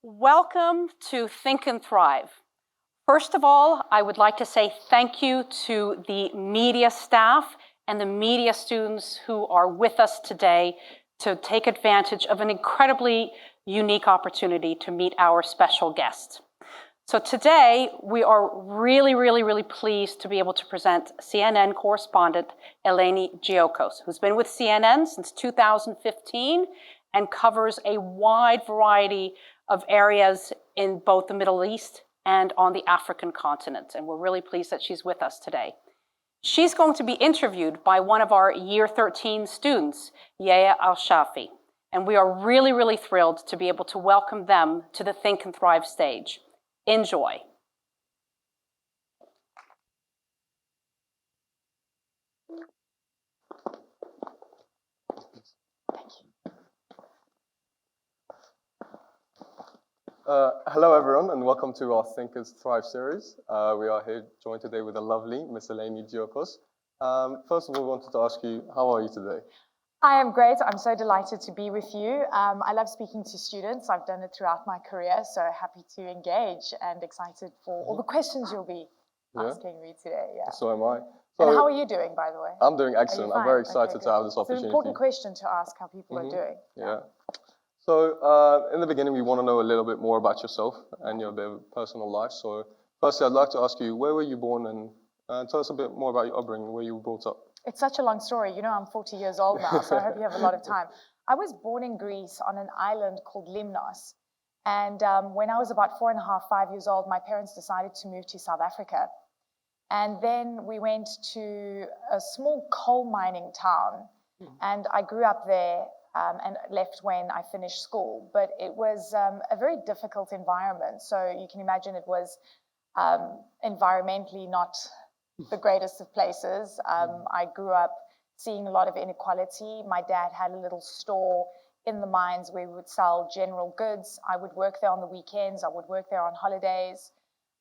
Welcome to Think and Thrive. First of all, I would like to say thank you to the media staff and the media students who are with us today to take advantage of an incredibly unique opportunity to meet our special guest. So today, we are really pleased to be able to present CNN correspondent Eleni Giokos, who's been with CNN since 2015 and covers a wide variety of areas in both the Middle East and on the African continent. And we're really pleased that she's with us today. She's going to be interviewed by one of our Year 13 students, Yaya Al-Shafi. And we are really thrilled to be able to welcome them to the Think and Thrive stage. Enjoy. Hello everyone and welcome to our Think and Thrive series. We are here joined today with the lovely Miss Eleni Giokos. First of all, we wanted to ask you, how are you today? I am great. I'm so delighted to be with you. I love speaking to students. I've done it throughout my career, so happy to engage and excited for all the questions you'll be asking me today. Yeah. So am I. So, and how are you doing, by the way? I'm doing excellent. I'm very excited to have this opportunity. It's an important question to ask how people are doing. Yeah. So in the beginning, we want to know a little bit more about yourself and your bit of personal life. So firstly, I'd like to ask you, where were you born, and tell us a bit more about your upbringing, where you were brought up. It's such a long story. You know, I'm 40 years old now, so I hope you have a lot of time. I was born in Greece on an island called Limnos. And when I was about 4.5, 5 years old, my parents decided to move to South Africa. And then we went to a small coal mining town. And I grew up there and left when I finished school. But it was a very difficult environment. So you can imagine it was environmentally not the greatest of places. I grew up seeing a lot of inequality. My dad had a little store in the mines where we would sell general goods. I would work there on the weekends. I would work there on holidays.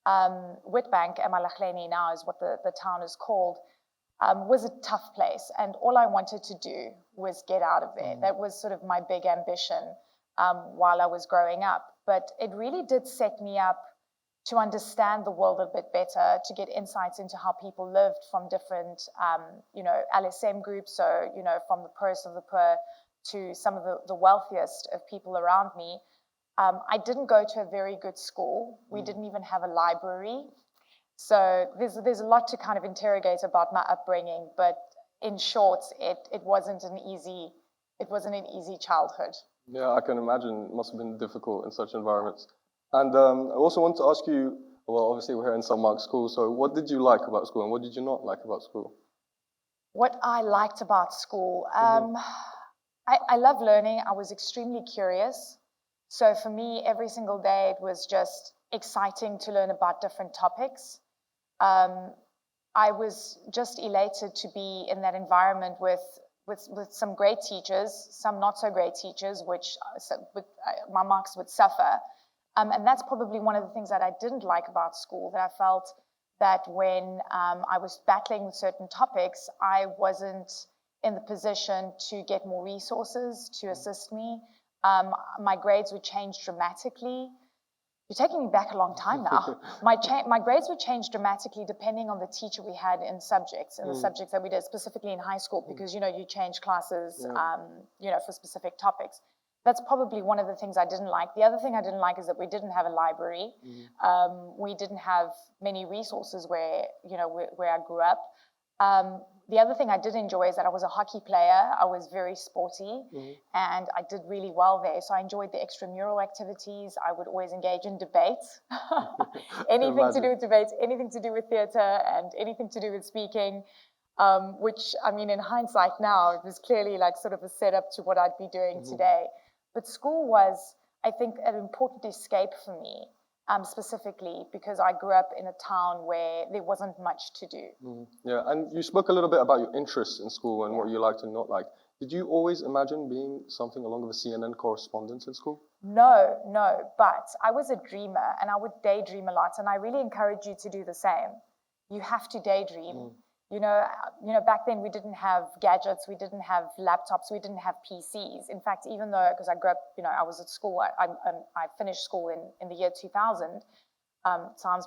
Witbank, Emalachleni now is what the town is called, was a tough place. And all I wanted to do was get out of there. That was sort of my big ambition while I was growing up. But it really did set me up to understand the world a bit better, to get insights into how people lived from different, LSM groups, so, from the poorest of the poor to some of the wealthiest of people around me. I didn't go to a very good school. We didn't even have a library. So there's a lot to kind of interrogate about my upbringing, but in short, it wasn't an easy childhood. Yeah, I can imagine it must have been difficult in such environments. And I also want to ask you, well, obviously we're here in St. Mark's School, so what did you like about school and what did you not like about school? What I liked about school, I love learning. I was extremely curious. So for me, every single day, it was just exciting to learn about different topics. I was just elated to be in that environment with some great teachers, some not so great teachers, which my marks would suffer. And that's probably one of the things that I didn't like about school, that I felt that when I was battling with certain topics, I wasn't in the position to get more resources to assist me. My grades would change dramatically. You're taking me back a long time now. My grades would change dramatically depending on the teacher we had in subjects, the subjects that we did, specifically in high school, because, you change classes, for specific topics. That's probably one of the things I didn't like. The other thing I didn't like is that we didn't have a library. We didn't have many resources where I grew up. The other thing I did enjoy is that I was a hockey player. I was very sporty, and I did really well there. So I enjoyed the extramural activities. I would always engage in debates. Anything to do with debates, anything to do with theater, and anything to do with speaking. Which, I mean, in hindsight now, it was clearly like sort of a setup to what I'd be doing today. But school was, I think, an important escape for me, specifically because I grew up in a town where there wasn't much to do. Yeah, and you spoke a little bit about your interests in school and what you liked and not liked. Did you always imagine being something along with a CNN correspondent in school? No, but I was a dreamer and I would daydream a lot, and I really encourage you to do the same. You have to daydream. Back then we didn't have gadgets, we didn't have laptops, we didn't have PCs. In fact, even though, because I grew up, I was at school, I finished school in the year 2000. Some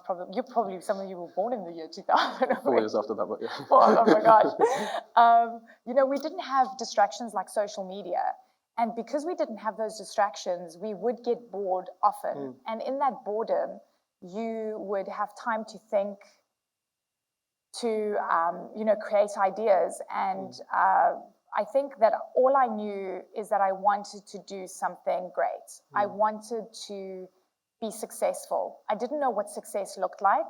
of you were born in the year 2000. 4 years after that, but yeah. Oh my gosh. We didn't have distractions like social media. And because we didn't have those distractions, we would get bored often. And in that boredom, you would have time to think, to create ideas. And I think that all I knew is that I wanted to do something great. I wanted to be successful. I didn't know what success looked like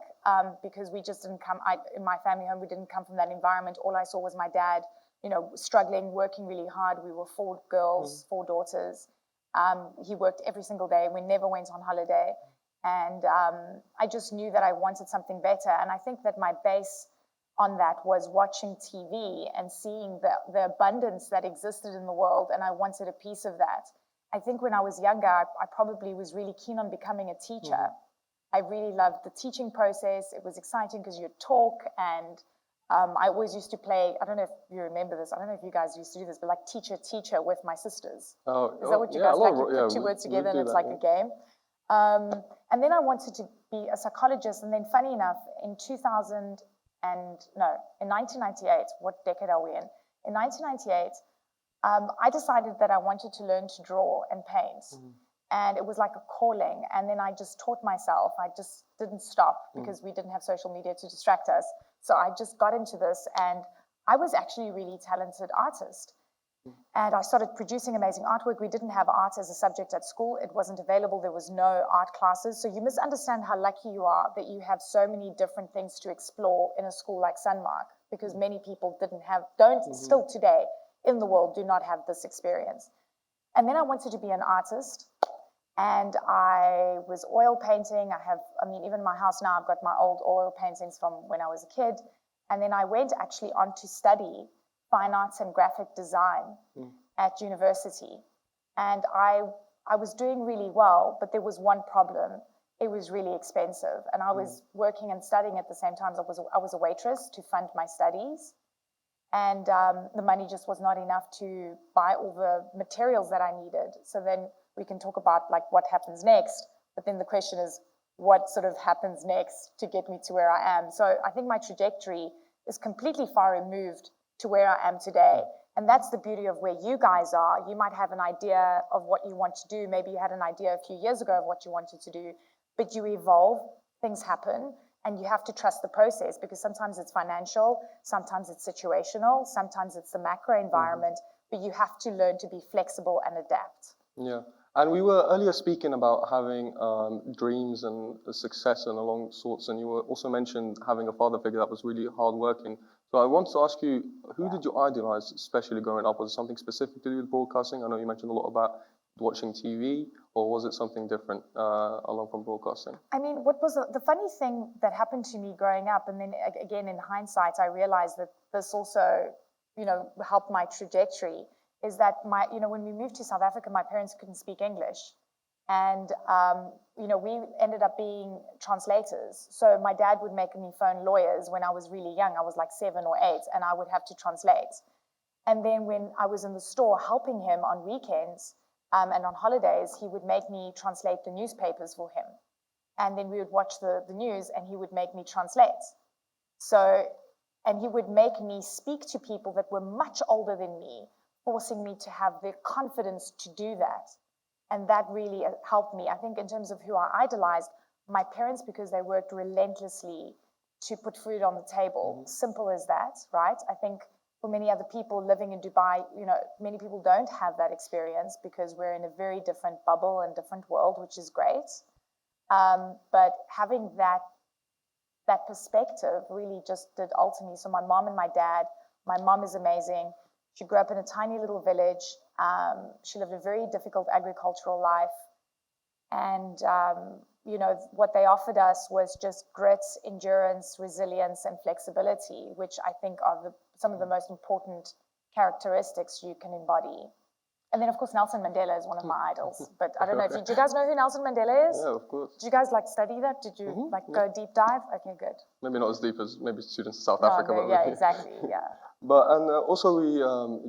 because we just didn't come, in my family home, we didn't come from that environment. All I saw was my dad, struggling, working really hard. We were 4 girls, 4 daughters. He worked every single day. We never went on holiday. And I just knew that I wanted something better. And I think that my base on that was watching TV and seeing the abundance that existed in the world. And I wanted a piece of that. I think when I was younger, I probably was really keen on becoming a teacher. I really loved the teaching process. It was exciting because you'd talk, and I always used to play, I don't know if you remember this, I don't know if you guys used to do this, but like teacher with my sisters. Is that what you guys like? You put 2 words together and it's like a game. And then I wanted to be a psychologist, and then funny enough, in 1998, what decade are we in? In 1998, I decided that I wanted to learn to draw and paint. And it was like a calling. And then I just taught myself. I just didn't stop because we didn't have social media to distract us. So I just got into this, and I was actually a really talented artist. And I started producing amazing artwork. We didn't have art as a subject at school. It wasn't available. There was no art classes. So you must understand how lucky you are that you have so many different things to explore in a school like Sunmark, because many people still today in the world do not have this experience. And then I wanted to be an artist, and I was oil painting. Even my house now, I've got my old oil paintings from when I was a kid. And then I went actually on to study fine arts and graphic design at university. And I was doing really well, but there was one problem. It was really expensive. And I was working and studying at the same time. I was a waitress to fund my studies. And the money just was not enough to buy all the materials that I needed. So then we can talk about like what happens next. But then the question is, what sort of happens next to get me to where I am? So I think my trajectory is completely far removed to where I am today. And that's the beauty of where you guys are. You might have an idea of what you want to do. Maybe you had an idea a few years ago of what you wanted to do, but you evolve, things happen, and you have to trust the process, because sometimes it's financial, sometimes it's situational, sometimes it's the macro environment, but you have to learn to be flexible and adapt. Yeah. And we were earlier speaking about having dreams and success and along sorts, and you were also mentioned having a father figure that was really hardworking. So I want to ask you, who did you idolize, especially growing up? Was it something specific to do with broadcasting? I know you mentioned a lot about watching TV, or was it something different along from broadcasting? I mean, what was the funny thing that happened to me growing up, and then again in hindsight, I realized that this also, helped my trajectory, is that when we moved to South Africa, my parents couldn't speak English. And, we ended up being translators. So my dad would make me phone lawyers when I was really young. I was like 7 or 8, and I would have to translate. And then when I was in the store helping him on weekends and on holidays, he would make me translate the newspapers for him. And then we would watch the news, and he would make me translate. And he would make me speak to people that were much older than me, forcing me to have the confidence to do that. And that really helped me. I think in terms of who I idolized, my parents, because they worked relentlessly to put food on the table. Simple as that, right? I think for many other people living in Dubai, many people don't have that experience because we're in a very different bubble and different world, which is great. But having that perspective really just did alter me. So my mom and my dad, my mom is amazing. She grew up in a tiny little village. She lived a very difficult agricultural life. And, what they offered us was just grit, endurance, resilience, and flexibility, which I think are some of the most important characteristics you can embody. And then, of course, Nelson Mandela is one of my idols. But I don't know, do you guys know who Nelson Mandela is? Yeah, of course. Did you guys like study that? Did you go deep dive? Okay, good. Maybe not as deep as maybe students in South No, Africa. no, But yeah, maybe. exactly, yeah. But also we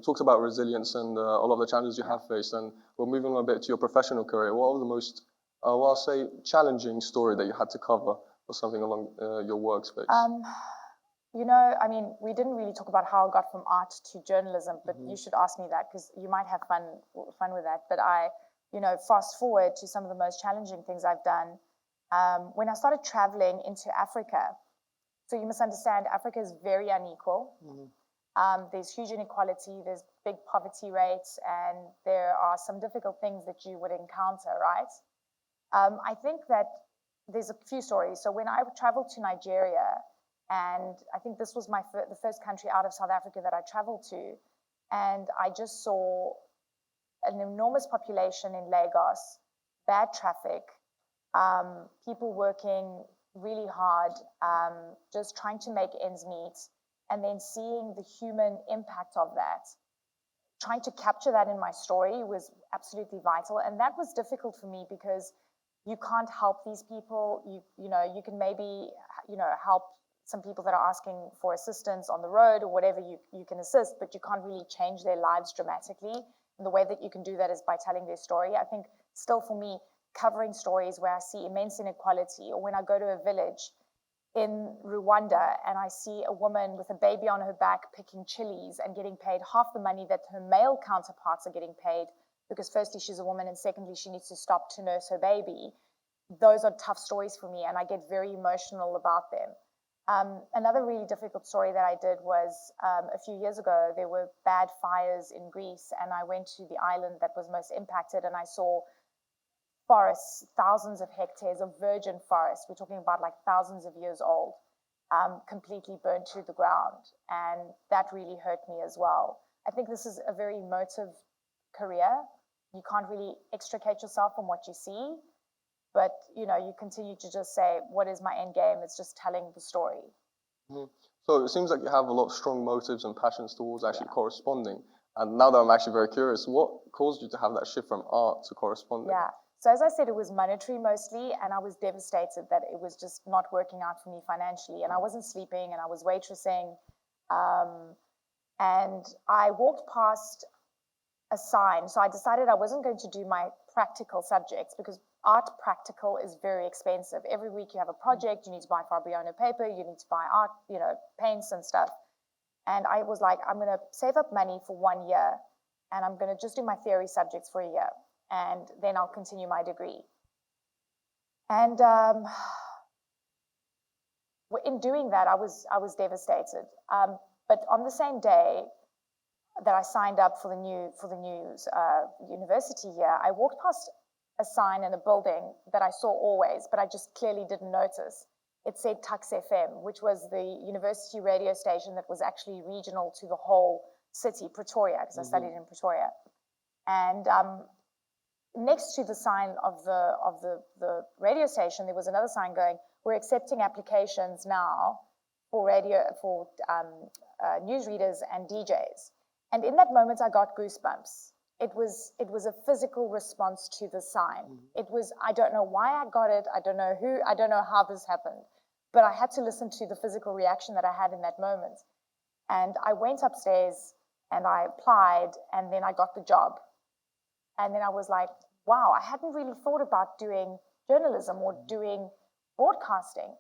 talked about resilience and a lot of the challenges you have faced, and we're moving on a bit to your professional career. What was the most, I'll say, challenging story that you had to cover or something along your workspace? You know, I mean, we didn't really talk about how I got from art to journalism, but you should ask me that because you might have fun with that. But fast forward to some of the most challenging things I've done. When I started traveling into Africa, so you must understand, Africa is very unequal. There's huge inequality, there's big poverty rates, and there are some difficult things that you would encounter, right? I think that there's a few stories. So when I traveled to Nigeria, and I think this was the first country out of South Africa that I traveled to, and I just saw an enormous population in Lagos, bad traffic, people working really hard, just trying to make ends meet, and then seeing the human impact of that. Trying to capture that in my story was absolutely vital, and that was difficult for me because you can't help these people. You can maybe help some people that are asking for assistance on the road or whatever, you can assist, but you can't really change their lives dramatically. And the way that you can do that is by telling their story. I think still for me, covering stories where I see immense inequality, or when I go to a village in Rwanda and I see a woman with a baby on her back picking chilies and getting paid half the money that her male counterparts are getting paid, because firstly, she's a woman, and secondly, she needs to stop to nurse her baby. Those are tough stories for me, and I get very emotional about them. Another really difficult story that I did was a few years ago, there were bad fires in Greece, and I went to the island that was most impacted, and I saw forests, thousands of hectares of virgin forest, we're talking about like thousands of years old, completely burnt to the ground. And that really hurt me as well. I think this is a very emotive career. You can't really extricate yourself from what you see. But, you continue to just say, what is my end game? It's just telling the story. So it seems like you have a lot of strong motives and passions towards actually corresponding. And now that I'm actually very curious, what caused you to have that shift from art to corresponding? Yeah. So as I said, it was monetary mostly, and I was devastated that it was just not working out for me financially. And I wasn't sleeping, and I was waitressing. And I walked past a sign. So I decided I wasn't going to do my practical subjects because art practical is very expensive. Every week you have a project, you need to buy Fabriano paper, you need to buy art, paints and stuff. And I was like, I'm going to save up money for 1 year, and I'm going to just do my theory subjects for a year, and then I'll continue my degree. And in doing that, I was devastated. But on the same day that I signed up for the new university year, I walked past a sign in a building that I saw always, but I just clearly didn't notice. It said Tux FM, which was the university radio station that was actually regional to the whole city, Pretoria, because I studied in Pretoria. And next to the sign of the radio station, there was another sign going, we're accepting applications now for newsreaders and DJs. And in that moment, I got goosebumps. It was a physical response to the sign. It was, I don't know why I got it. I don't know how this happened, but I had to listen to the physical reaction that I had in that moment. And I went upstairs and I applied, and then I got the job. And then I was like, wow, I hadn't really thought about doing journalism or doing broadcasting.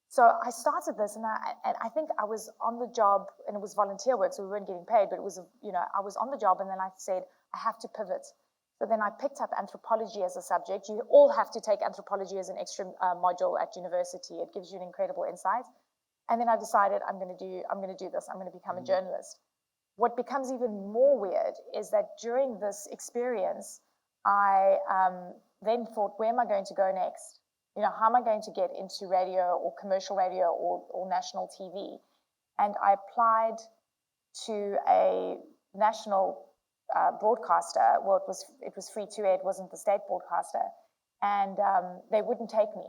So I started this, and I think I was on the job, and it was volunteer work, so we weren't getting paid, but it was, I was on the job, and then I said, I have to pivot. So then I picked up anthropology as a subject. You all have to take anthropology as an extra module at university. It gives you an incredible insight. And then I decided I'm going to do this. I'm going to become a journalist. What becomes even more weird is that during this experience, I then thought, where am I going to go next? How am I going to get into radio or commercial radio or national TV? And I applied to a national broadcaster. Well, it was free to air, it wasn't the state broadcaster. And they wouldn't take me,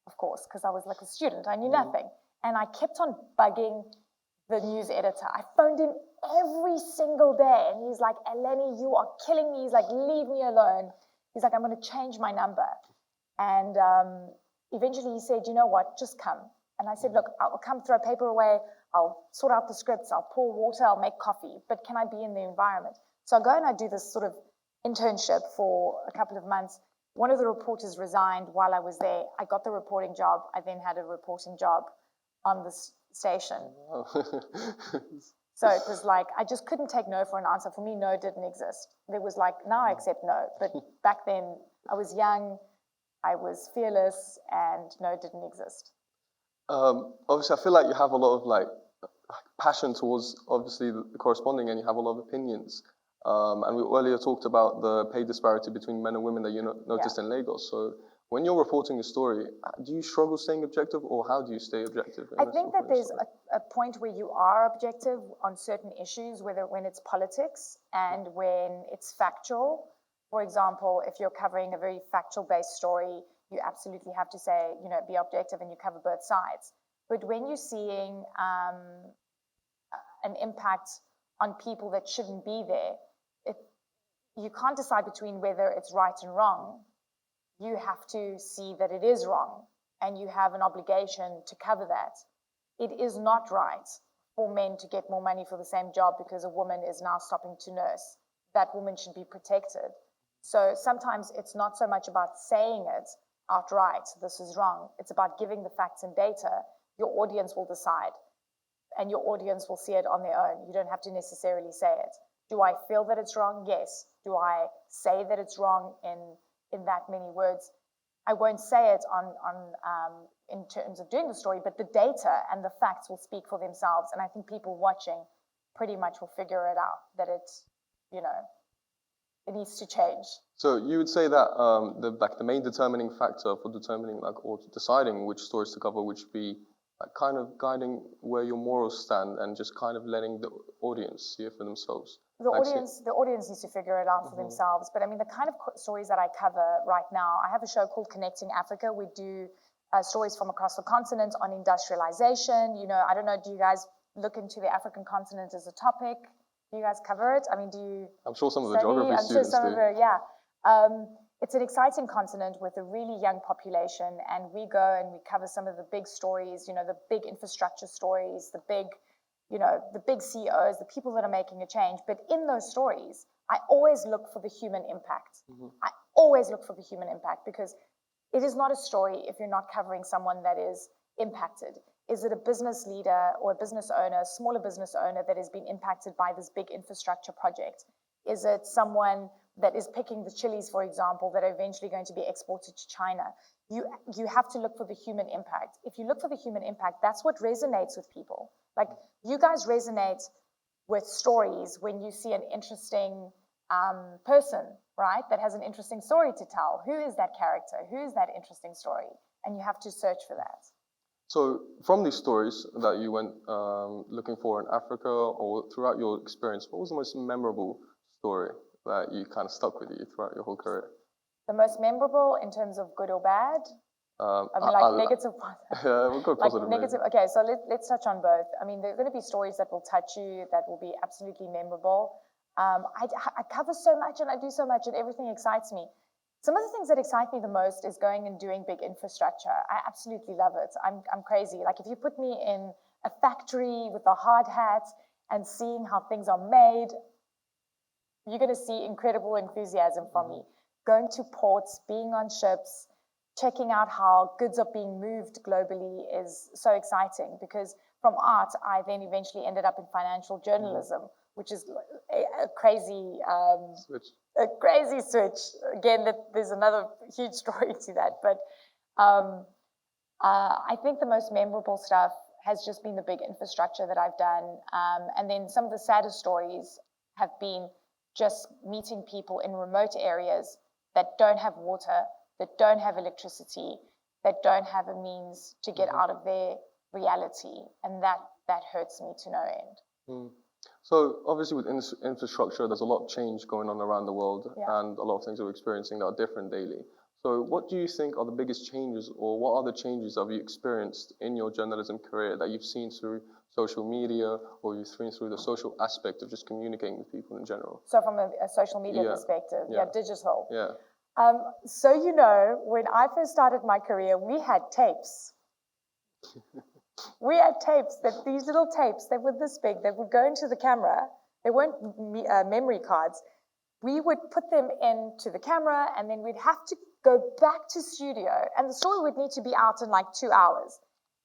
of course, because I was like a student. I knew nothing. And I kept on bugging the news editor. I phoned him every single day, and he's like, Eleni, you are killing me. He's like, leave me alone. He's like, I'm going to change my number. And eventually he said, you know what, just come. And I said, look, I'll come throw paper away. I'll sort out the scripts. I'll pour water. I'll make coffee. But can I be in the environment? So I go and I do this sort of internship for a couple of months. One of the reporters resigned while I was there. I got the reporting job. I then had a reporting job on the station. Wow. So it was like, I just couldn't take no for an answer. For me, no didn't exist. There was like, now I accept no. But back then, I was young, I was fearless, and no didn't exist. Obviously, I feel like you have a lot of like passion towards obviously the corresponding, and you have a lot of opinions. And we earlier talked about the pay disparity between men and women that you noticed in Lagos. So when you're reporting a story, do you struggle staying objective, or how do you stay objective? I think that there's a point where you are objective on certain issues, whether when it's politics and when it's factual. For example, if you're covering a very factual-based story, you absolutely have to say, you know, be objective and you cover both sides. But when you're seeing an impact on people that shouldn't be there, you can't decide between whether it's right and wrong. You have to see that it is wrong, and you have an obligation to cover that. It is not right for men to get more money for the same job because a woman is now stopping to nurse. That woman should be protected. So sometimes it's not so much about saying it outright, this is wrong. It's about giving the facts and data. Your audience will decide, and your audience will see it on their own. You don't have to necessarily say it. Do I feel that it's wrong? Yes. Do I say that it's wrong in that many words? I won't say it in terms of doing the story, but the data and the facts will speak for themselves. And I think people watching pretty much will figure it out, that it's, you know, it needs to change. So you would say that the main determining factor for determining or deciding which stories to cover would be kind of guiding where your morals stand and just kind of letting the audience see it for themselves. The audience needs to figure it out for themselves. But I mean, the kind of stories that I cover right now, I have a show called Connecting Africa. We do stories from across the continent on industrialization. You know, I don't know, do you guys look into the African continent as a topic? Do you guys cover it? I mean, do you I'm sure some of the study? geography students do. Yeah. It's an exciting continent with a really young population, and we go and we cover some of the big stories, you know, the big infrastructure stories, the big, you know, the big CEOs, the people that are making a change. But in those stories, I always look for the human impact. I always look for the human impact, because it is not a story if you're not covering someone that is impacted. Is it a business leader or a business owner, a smaller business owner that has been impacted by this big infrastructure project? Is it someone that is picking the chilies, for example, that are eventually going to be exported to China? You have to look for the human impact. If you look for the human impact, that's what resonates with people. Like, you guys resonate with stories when you see an interesting person, right, that has an interesting story to tell. Who is that character? Who is that interesting story? And you have to search for that. So from these stories that you went looking for in Africa or throughout your experience, what was the most memorable story that you kind of stuck with you throughout your whole career? The most memorable in terms of good or bad? I mean, like negative. We'll go positive. Like negative. Maybe. Okay, so let's touch on both. I mean, there are going to be stories that will touch you, that will be absolutely memorable. I cover so much and I do so much and everything excites me. Some of the things that excite me the most is going and doing big infrastructure. I absolutely love it. I'm crazy. Like, if you put me in a factory with a hard hat and seeing how things are made, you're going to see incredible enthusiasm from me. Going to ports, being on ships, checking out how goods are being moved globally is so exciting, because from art, I then eventually ended up in financial journalism, which is a crazy switch. A crazy switch. Again, there's another huge story to that. But I think the most memorable stuff has just been the big infrastructure that I've done. And then some of the saddest stories have been just meeting people in remote areas that don't have water, that don't have electricity, that don't have a means to get out of their reality. And that hurts me to no end. So obviously with infrastructure, there's a lot of change going on around the world, and a lot of things we're experiencing that are different daily. So what do you think are the biggest changes, or what are the changes have you experienced in your journalism career that you've seen through social media, or you think through the social aspect of just communicating with people in general? So from a social media Yeah. perspective, Yeah. digital. Yeah. So you know, when I first started my career, we had tapes. We had tapes, these little tapes, they were this big, they would go into the camera. They weren't memory cards. We would put them into the camera, and then we'd have to go back to studio, and the story would need to be out in like 2 hours.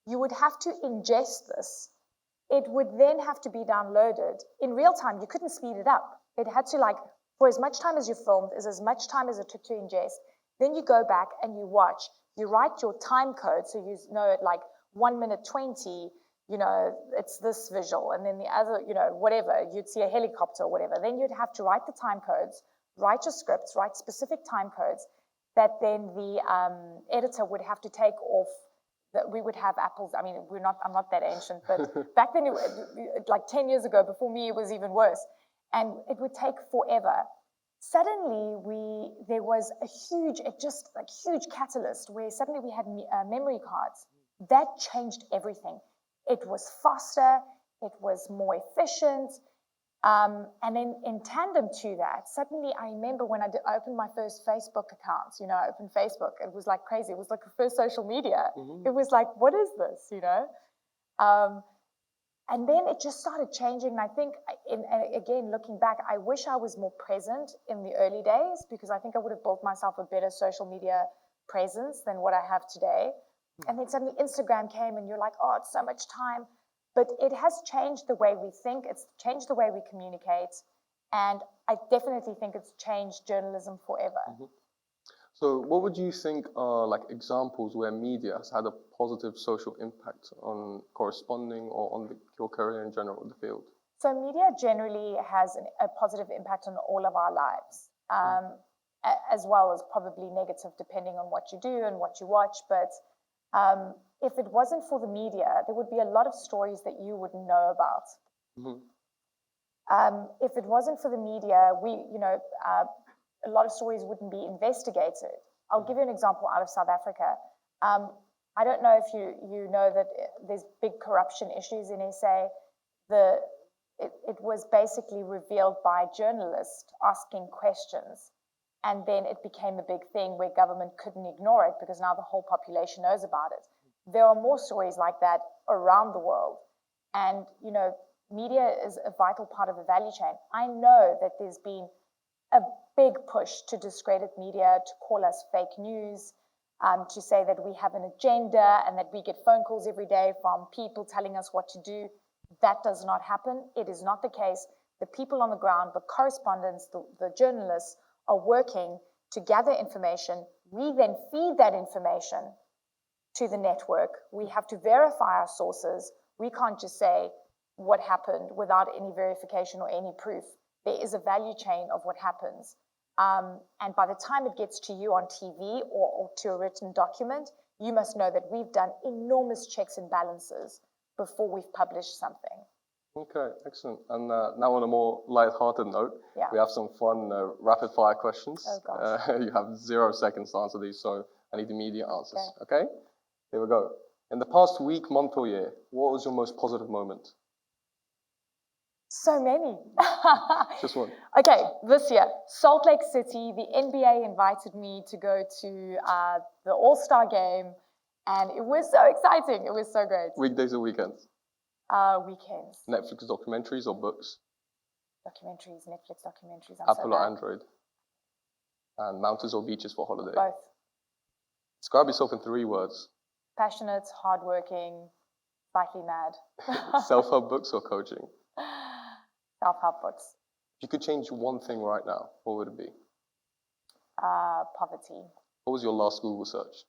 You would have to ingest this. It would then have to be downloaded. In real time, you couldn't speed it up. It had to, like, for as much time as you filmed, is as much time as it took to ingest. Then you go back and you watch. You write your time code, so you know it like 1 minute 20, you know, it's this visual, and then the other, you know, whatever, you'd see a helicopter or whatever. Then you'd have to write the time codes, write your scripts, write specific time codes that then the editor would have to take off. That we would have apples. I mean, I'm not that ancient, but back then, like 10 years ago, before me, it was even worse. And it would take forever. Suddenly, there was a huge catalyst where suddenly we had memory cards. That changed everything. It was faster, it was more efficient. And then in tandem to that, suddenly I remember when I opened my first Facebook account, you know, I opened Facebook, it was like crazy. It was like the first social media. Mm-hmm. It was like, what is this, you know? And then it just started changing. And I think, again, looking back, I wish I was more present in the early days, because I think I would have built myself a better social media presence than what I have today. And then suddenly Instagram came, and you're like, oh, it's so much time. But it has changed the way we think. It's changed the way we communicate. And I definitely think it's changed journalism forever. Mm-hmm. So what would you think are like examples where media has had a positive social impact on corresponding or on your career in general in the field? So media generally has a positive impact on all of our lives, as well as probably negative depending on what you do and what you watch. But if it wasn't for the media, there would be a lot of stories that you wouldn't know about. Mm-hmm. If it wasn't for the media, a lot of stories wouldn't be investigated. I'll give you an example out of South Africa. I don't know if you know that there's big corruption issues in SA. It was basically revealed by journalists asking questions. And then it became a big thing where government couldn't ignore it, because now the whole population knows about it. There are more stories like that around the world. And, you know, media is a vital part of the value chain. I know that there's been a big push to discredit media, to call us fake news, to say that we have an agenda and that we get phone calls every day from people telling us what to do. That does not happen. It is not the case. The people on the ground, the correspondents, the journalists are working to gather information. We then feed that information to the network. We have to verify our sources. We can't just say what happened without any verification or any proof. There is a value chain of what happens. And by the time it gets to you on TV or to a written document, you must know that we've done enormous checks and balances before we've published something. Okay, excellent. And now on a more light-hearted note, we have some fun rapid-fire questions. Oh, gosh. You have 0 seconds to answer these, so I need immediate answers. Okay? Here we go. In the past week, month, or year, what was your most positive moment? So many. Just one. Okay, this year, Salt Lake City, the NBA invited me to go to the All-Star game, and it was so exciting. It was so great. Weekdays or weekends? Weekends. Netflix documentaries or books? Documentaries, Netflix documentaries. Apple or Android? And mountains or beaches for holiday? Both. Describe yourself in 3 words. Passionate, hardworking, slightly mad. Self-help books or coaching? Self-help books. If you could change one thing right now, what would it be? Poverty. What was your last Google search?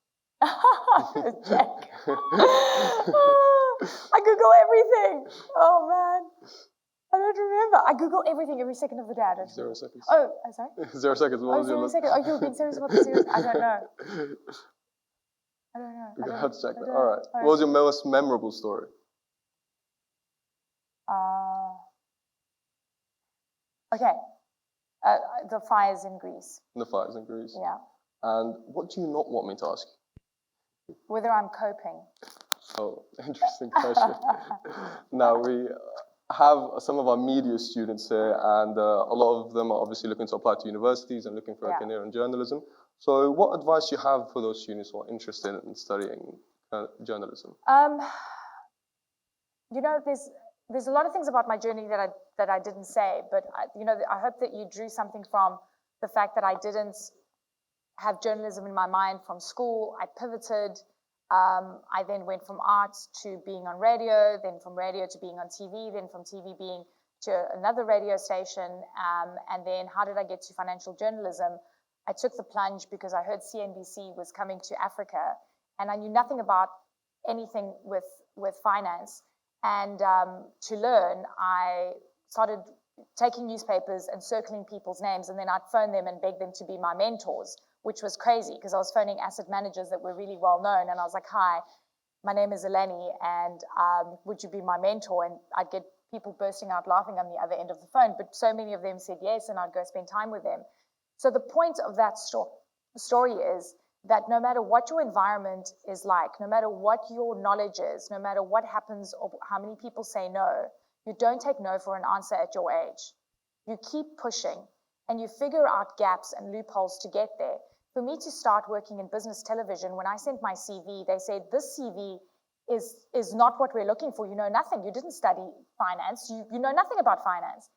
Jack. I Google everything. Oh, man. I don't remember. I Google everything every second of the day. 0 seconds. Oh, I'm sorry? 0 seconds. What was 0 your seconds. Oh, you're being serious about the series? I don't know. I don't know. You're going to have to check that. All right. What was your most memorable story? Okay. The fires in Greece. The fires in Greece. Yeah. And what do you not want me to ask you? Whether I'm coping. Oh, interesting question. Now we have some of our media students here, and a lot of them are obviously looking to apply to universities and looking for a career in journalism. So what advice do you have for those students who are interested in studying journalism? There's a lot of things about my journey that I didn't say, but I hope that you drew something from the fact that I didn't have journalism in my mind from school. I pivoted. I then went from arts to being on radio, then from radio to being on TV, then from TV being to another radio station, and then how did I get to financial journalism? I took the plunge because I heard CNBC was coming to Africa, and I knew nothing about anything with finance. And to learn, I started taking newspapers and circling people's names, and then I'd phone them and beg them to be my mentors, which was crazy because I was phoning asset managers that were really well known, and I was like, hi, my name is Eleni, and would you be my mentor? And I'd get people bursting out laughing on the other end of the phone, but so many of them said yes, and I'd go spend time with them. So the point of that story is that no matter what your environment is like, no matter what your knowledge is, no matter what happens or how many people say no, you don't take no for an answer at your age. You keep pushing and you figure out gaps and loopholes to get there. For me to start working in business television, when I sent my CV, they said, this CV is not what we're looking for. You know nothing. You didn't study finance. You know nothing about finance.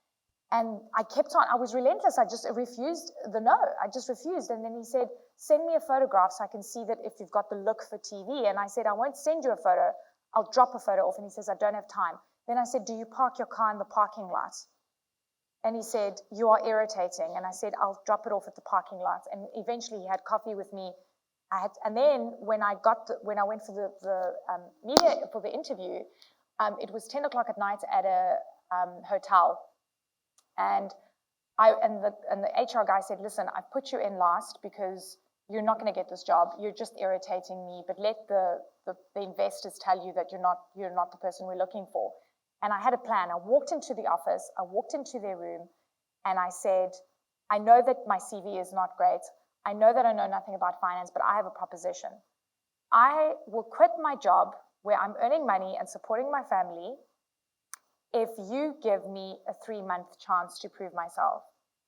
And I kept on. I was relentless. I just refused the no. I just refused. And then he said, send me a photograph so I can see that if you've got the look for TV. And I said, I won't send you a photo. I'll drop a photo off. And he says, I don't have time. Then I said, do you park your car in the parking lot? And he said, you are irritating. And I said, I'll drop it off at the parking lot. And eventually he had coffee with me. And then when I went for the media, for the interview, it was 10 o'clock at night at a hotel. And the HR guy said, listen, I've put you in last because you're not going to get this job. You're just irritating me, but let the investors tell you that you're not the person we're looking for. And I had a plan. I walked into the office, I walked into their room, and I said, I know that my CV is not great. I know that I know nothing about finance, but I have a proposition. I will quit my job where I'm earning money and supporting my family if you give me a 3-month chance to prove myself.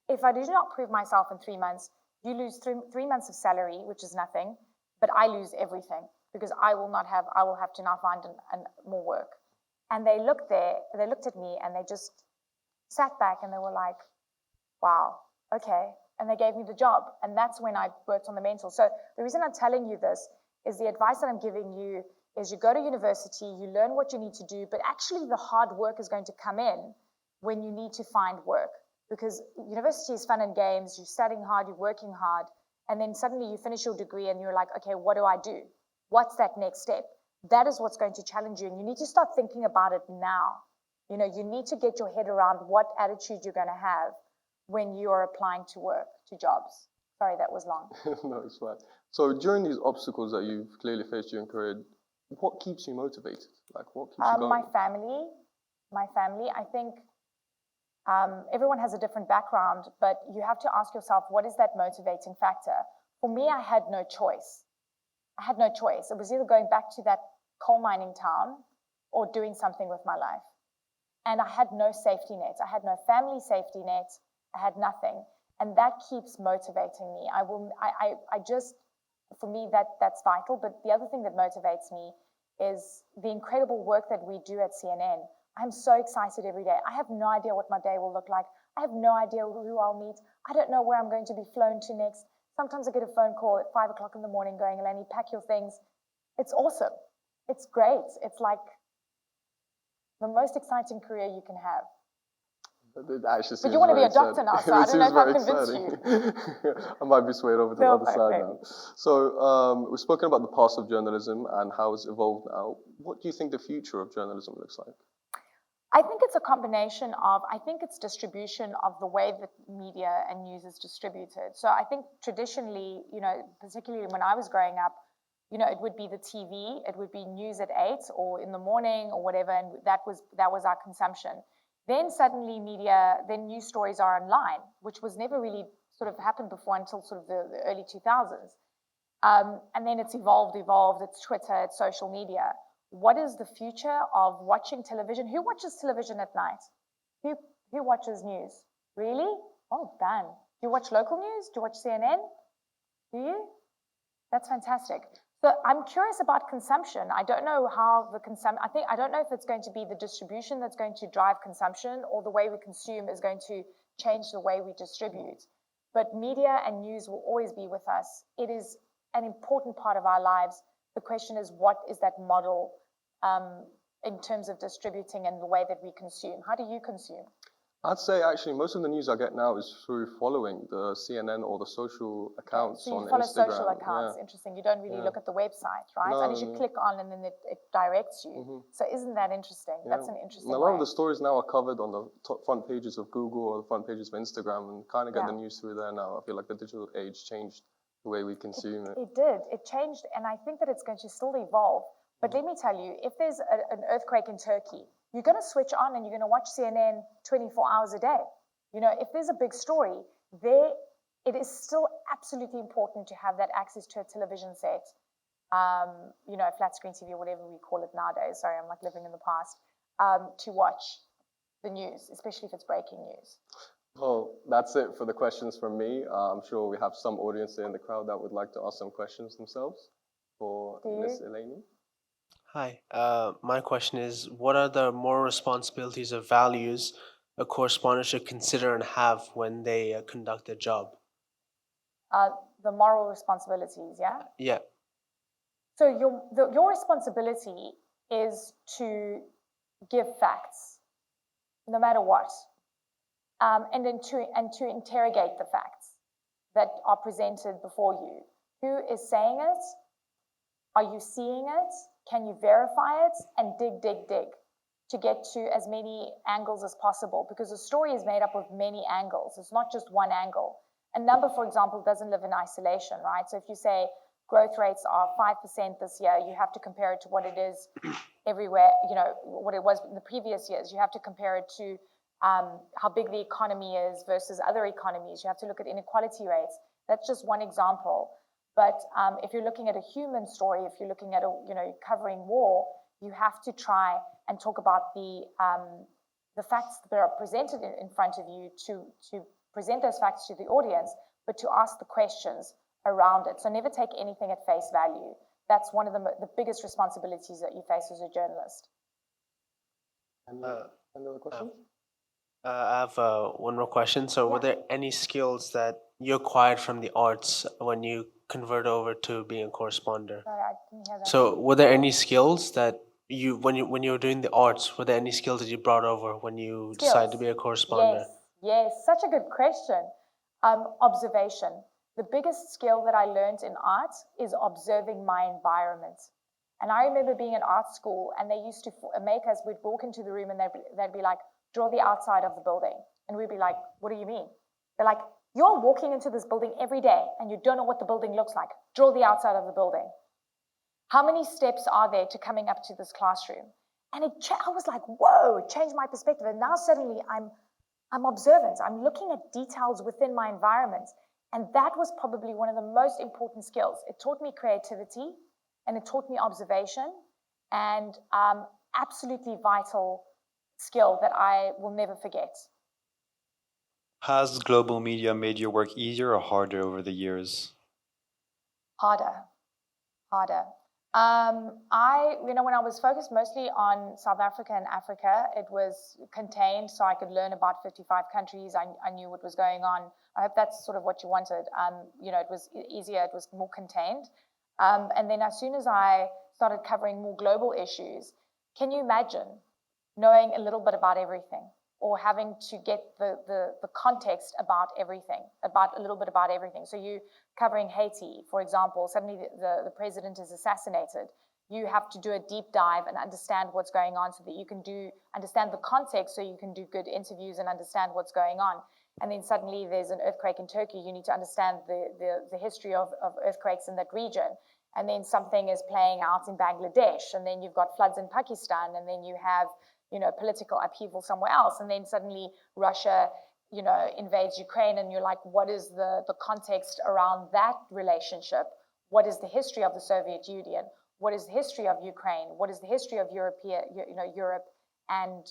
If I do not prove myself in 3 months, you lose 3 months of salary, which is nothing, but I lose everything because I will have to now find more work. And they looked at me and they just sat back and they were like, wow, okay. And they gave me the job. And that's when I worked on the mental. So the reason I'm telling you this is the advice that I'm giving you is you go to university, you learn what you need to do, but actually the hard work is going to come in when you need to find work. Because university is fun and games, you're studying hard, you're working hard, and then suddenly you finish your degree and you're like, okay, what do I do? What's that next step? That is what's going to challenge you, and you need to start thinking about it now. You know, you need to get your head around what attitude you're going to have when you are applying to work, to jobs. Sorry, that was long. No, it's fine. So during these obstacles that you've clearly faced during your career, what keeps you motivated? Like, what keeps you going? My family. I think everyone has a different background, but you have to ask yourself, what is that motivating factor? For me, I had no choice. It was either going back to that coal mining town or doing something with my life. And I had no safety net. I had no family safety net. I had nothing. And that keeps motivating me. For me, that's vital. But the other thing that motivates me is the incredible work that we do at CNN. I'm so excited every day. I have no idea what my day will look like. I have no idea who I'll meet. I don't know where I'm going to be flown to next. Sometimes I get a phone call at 5 o'clock in the morning going, Eleni, pack your things. It's awesome. It's great. It's like the most exciting career you can have. But you want to be a doctor now, so I don't know if I've convinced you. I might be swayed over to the other side now. So we've spoken about the past of journalism and how it's evolved now. What do you think the future of journalism looks like? I think it's a combination of, it's distribution of the way that media and news is distributed. So I think traditionally, particularly when I was growing up, it would be the TV, it would be news at 8 or in the morning or whatever, and that was our consumption. Then suddenly news stories are online, which was never really sort of happened before until sort of the early 2000s. And then it's evolved, it's Twitter, it's social media. what is the future of watching television? Who watches television at night? Who watches news? Really? Oh, done. Do you watch local news? Do you watch CNN? Do you? That's fantastic. So I'm curious about consumption. I don't know how the I don't know if it's going to be the distribution that's going to drive consumption, or the way we consume is going to change the way we distribute. But media and news will always be with us. It is an important part of our lives. The question is, what is that model in terms of distributing and the way that we consume? How do you consume? I'd say actually most of the news I get now is through following the CNN or the social accounts so you on follow Instagram. social accounts. Yeah. Interesting. You don't really look at the website, right? No, Unless you click on and then it directs you. Mm-hmm. So isn't that interesting? Yeah. That's an interesting And a lot of way. the stories now are covered on the top front pages of Google or the front pages of Instagram, and kind of get the news through there now. I feel like the digital age changed the way we consume it. It did. It changed, and I think that it's going to still evolve. But let me tell you, if there's an earthquake in Turkey, you're going to switch on and you're going to watch CNN 24 hours a day. You know, if there's a big story, it is still absolutely important to have that access to a television set, you know, flat screen TV or whatever we call it nowadays. Sorry, I'm like living in the past, to watch the news, especially if it's breaking news. Well, that's it for the questions from me. I'm sure we have some audience there in the crowd that would like to ask some questions themselves for Miss Eleni. Hi, my question is, what are the moral responsibilities or values a correspondent should consider and have when they conduct their job? The moral responsibilities, yeah? Yeah. So your responsibility is to give facts, no matter what, and then to interrogate the facts that are presented before you. Who is saying it? Are you seeing it? Can you verify it? And dig to get to as many angles as possible, because a story is made up of many angles. It's not just one angle. A number, for example, doesn't live in isolation, right? So if you say growth rates are 5% this year, you have to compare it to what it is everywhere, you know, what it was in the previous years. You have to compare it to how big the economy is versus other economies. You have to look at inequality rates. That's just one example. But if you're looking at a human story, if you're looking at covering war, you have to try and talk about the facts that are presented in front of you, to present those facts to the audience, but to ask the questions around it. So never take anything at face value. That's one of the biggest responsibilities that you face as a journalist. Any other questions? I have one more question. So were there any skills that you acquired from the arts when you convert over to being a correspondent? Sorry, I didn't hear that. So were there any skills that when you were doing the arts, were there any skills that you brought over when you decided to be a correspondent? Yes, such a good question. Observation. The biggest skill that I learned in art is observing my environment. And I remember being in art school, and they used to make us, we'd walk into the room and they'd be like, draw the outside of the building. And we'd be like, what do you mean? They're like, you're walking into this building every day and you don't know what the building looks like. Draw the outside of the building. How many steps are there to coming up to this classroom? And I was like, whoa, it changed my perspective. And now suddenly I'm observant. I'm looking at details within my environment. And that was probably one of the most important skills. It taught me creativity, and it taught me observation, and absolutely vital skill that I will never forget. Has global media made your work easier or harder over the years? Harder. When I was focused mostly on South Africa and Africa, it was contained, so I could learn about 55 countries. I knew what was going on. I hope that's sort of what you wanted. It was easier, it was more contained. And then as soon as I started covering more global issues, can you imagine knowing a little bit about everything, or having to get the context about everything, about a little bit about everything? So you covering Haiti, for example, suddenly the president is assassinated. You have to do a deep dive and understand what's going on, so that you can understand the context, so you can do good interviews and understand what's going on. And then suddenly there's an earthquake in Turkey. You need to understand the history of earthquakes in that region. And then something is playing out in Bangladesh, and then you've got floods in Pakistan, and then you have political upheaval somewhere else, and then suddenly Russia, invades Ukraine, and you're like, what is the context around that relationship? What is the history of the Soviet Union? what is the history of Ukraine? What is the history of Europe and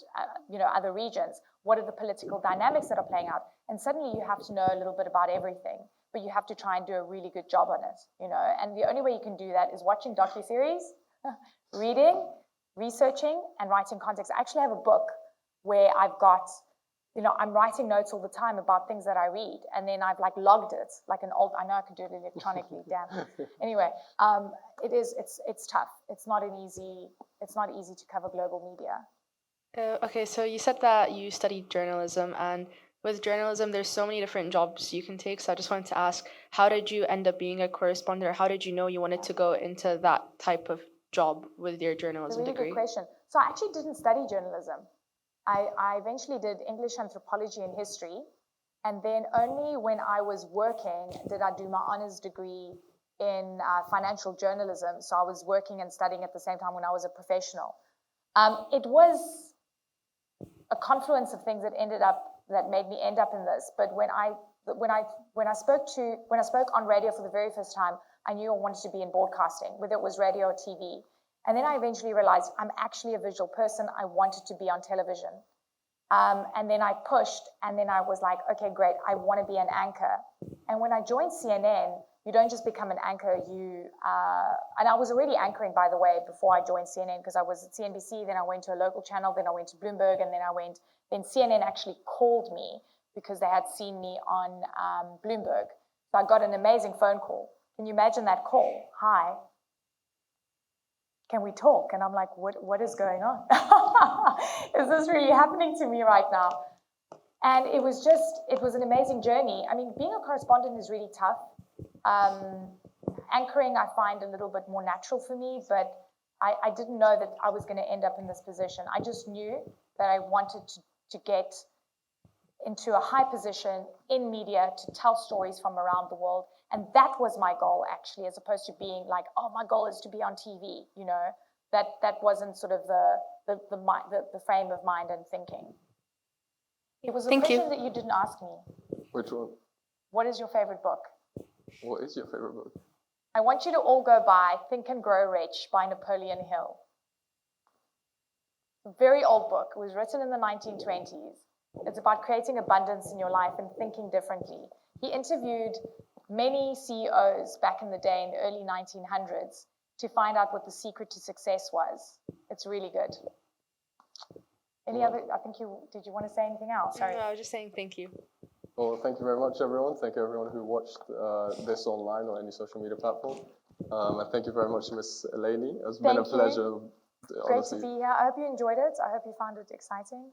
other regions? What are the political dynamics that are playing out? And suddenly you have to know a little bit about everything, but you have to try and do a really good job on it, And the only way you can do that is watching docuseries, reading, researching, and writing context. I actually have a book where I've got, I'm writing notes all the time about things that I read, and then I've logged it, like an old, I know I can do it electronically, damn. Anyway, it's tough. It's not easy to cover global media. Okay, so you said that you studied journalism, and with journalism, there's so many different jobs you can take. So I just wanted to ask, how did you end up being a correspondent, or how did you know you wanted to go into that type of job with your journalism It's a really degree? good question. So I actually didn't study journalism. I eventually did English anthropology and history, and then only when I was working did I do my honors degree in financial journalism. So I was working and studying at the same time when I was a professional. It was a confluence of things that made me end up in this. But when I spoke on radio for the very first time, I knew I wanted to be in broadcasting, whether it was radio or TV. And then I eventually realized I'm actually a visual person. I wanted to be on television. And then I pushed, and then I was like, okay, great, I want to be an anchor. And when I joined CNN, you don't just become an anchor, and I was already anchoring, by the way, before I joined CNN, because I was at CNBC, then I went to a local channel, then I went to Bloomberg, and then CNN actually called me because they had seen me on Bloomberg. So I got an amazing phone call. Can you imagine that call? Hi, can we talk? And I'm like, what is going on? Is this really happening to me right now? And it was an amazing journey. I mean, being a correspondent is really tough. Anchoring, I find a little bit more natural for me, but I didn't know that I was going to end up in this position. I just knew that I wanted to get into a high position in media to tell stories from around the world. And that was my goal, actually, as opposed to being like, oh, my goal is to be on TV, That wasn't sort of the frame of mind and thinking. It was a question that you didn't ask me. Which one? What is your favorite book? What is your favorite book? I want you to all go buy Think and Grow Rich by Napoleon Hill. A very old book. It was written in the 1920s. It's about creating abundance in your life and thinking differently. He interviewed many CEOs back in the day in the early 1900s to find out what the secret to success was. It's really good. Any other, did you want to say anything else? Sorry. No, I was just saying thank you. Well, thank you very much, everyone. Thank you, everyone who watched this online or any social media platform. And thank you very much, Miss Eleni. It's been a pleasure. Great to be here. I hope you enjoyed it. I hope you found it exciting.